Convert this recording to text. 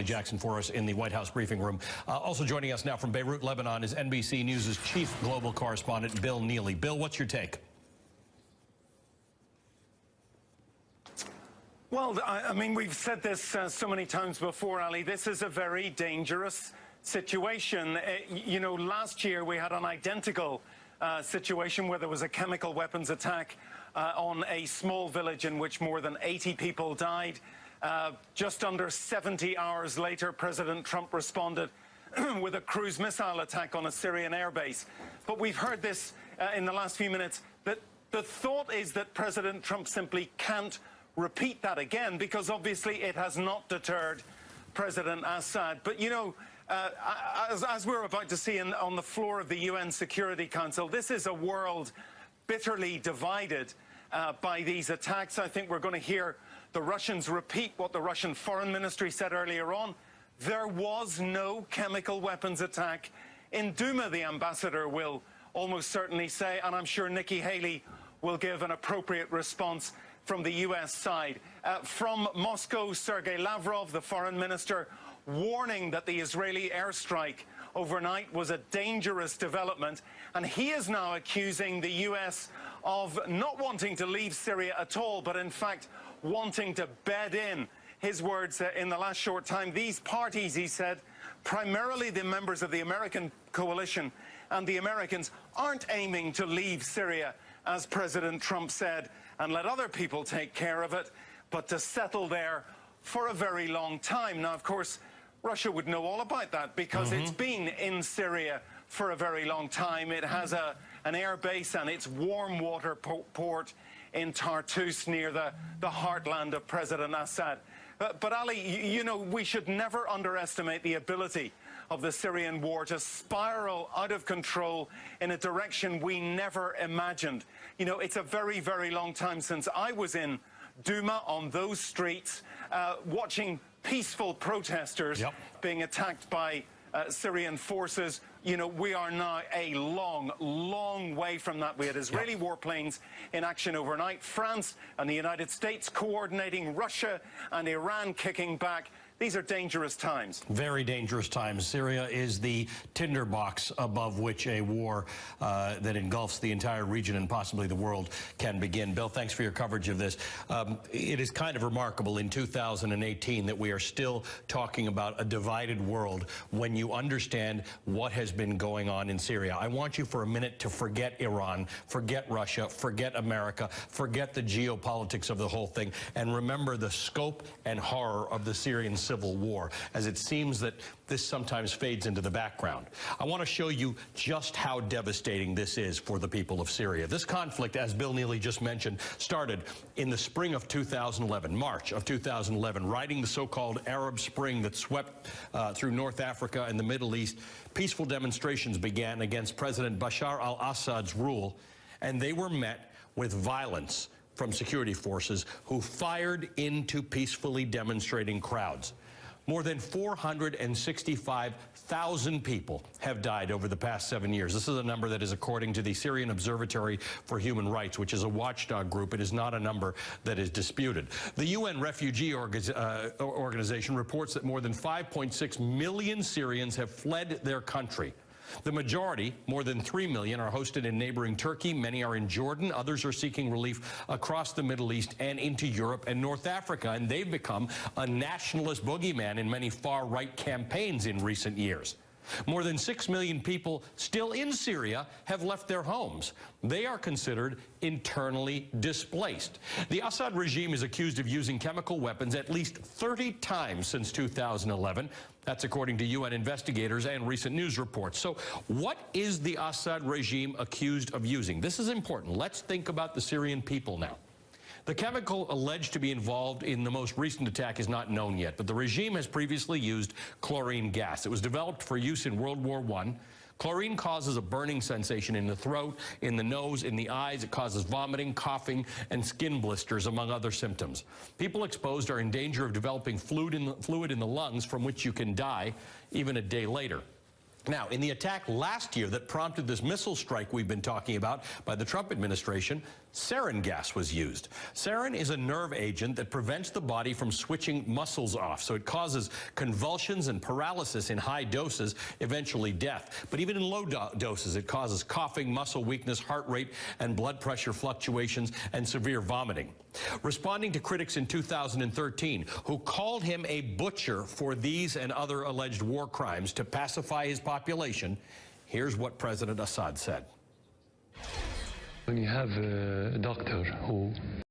Jackson for us in the White House briefing room. Also joining us now from Beirut, Lebanon, is NBC News' chief global correspondent, Bill Neely. Bill, what's your take? Well, I mean, we've said this so many times before, Ali. This is a very dangerous situation. You know, last year we had an identical situation where there was a chemical weapons attack on a small village in which more than 80 people died. Just under 70 hours later, President Trump responded with a cruise missile attack on a Syrian airbase. But we've heard this in the last few minutes, that the thought is that President Trump simply can't repeat that again, because obviously it has not deterred President Assad. But, you know, as we're about to see on the floor of the UN Security Council, this is a world bitterly divided by these attacks. I think we're going to hear the Russians repeat what the Russian Foreign Ministry said earlier on. There was no chemical weapons attack in Duma, the ambassador will almost certainly say, and I'm sure Nikki Haley will give an appropriate response from the US side. From Moscow, Sergei Lavrov, the foreign minister, warning that the Israeli airstrike overnight was a dangerous development, and he is now accusing the US of not wanting to leave Syria at all, but in fact wanting to bed in. His words in the last short time, these parties, he said, primarily the members of the American coalition and the Americans, aren't aiming to leave Syria, as President Trump said, and let other people take care of it, but to settle there for a very long time. Now, of course, Russia would know all about that because it's been in Syria for a very long time. It has an air base and its warm water port in Tartus near the heartland of President Assad. But Ali, you know, we should never underestimate the ability of the Syrian war to spiral out of control in a direction we never imagined. You know, it's a very, very long time since I was in Duma on those streets, watching peaceful protesters being attacked by Syrian forces. You know, we are now a long, long way from that. We had Israeli warplanes in action overnight, France and the United States coordinating, Russia and Iran kicking back. These are dangerous times. Very dangerous times. Syria is the tinderbox above which a war that engulfs the entire region and possibly the world can begin. Bill, thanks for your coverage of this. It is kind of remarkable in 2018 that we are still talking about a divided world when you understand what has been going on in Syria. I want you for a minute to forget Iran, forget Russia, forget America, forget the geopolitics of the whole thing, and remember the scope and horror of the Syrian civil war, as it seems that this sometimes fades into the background. I want to show you just how devastating this is for the people of Syria. This conflict, as Bill Neely just mentioned, started in the spring of 2011, March of 2011, riding the so-called Arab Spring that swept through North Africa and the Middle East. Peaceful demonstrations began against President Bashar al-Assad's rule, and they were met with violence from security forces who fired into peacefully demonstrating crowds. More than 465,000 people have died over the past 7 years. This is a number that is according to the Syrian Observatory for Human Rights, which is a watchdog group. It is not a number that is disputed. The UN Refugee Organization reports that more than 5.6 million Syrians have fled their country. The majority, more than 3 million, are hosted in neighboring Turkey. Many are in Jordan. Others are seeking relief across the Middle East and into Europe and North Africa. And they've become a nationalist boogeyman in many far-right campaigns in recent years. More than 6 million people still in Syria have left their homes. They are considered internally displaced. The Assad regime is accused of using chemical weapons at least 30 times since 2011. That's according to UN investigators and recent news reports. So what is the Assad regime accused of using? This is important. Let's think about the Syrian people now. The chemical alleged to be involved in the most recent attack is not known yet, but the regime has previously used chlorine gas. It was developed for use in World War I. Chlorine causes a burning sensation in the throat, in the nose, in the eyes. It causes vomiting, coughing, and skin blisters, among other symptoms. People exposed are in danger of developing fluid in the lungs, from which you can die even a day later. Now, in the attack last year that prompted this missile strike we've been talking about by the Trump administration, sarin gas was used. Sarin is a nerve agent that prevents the body from switching muscles off, so it causes convulsions and paralysis in high doses, eventually death. But even in low doses, it causes coughing, muscle weakness, heart rate and blood pressure fluctuations, and severe vomiting. Responding to critics in 2013 who called him a butcher for these and other alleged war crimes to pacify his population, here's what President Assad said. When you have a doctor who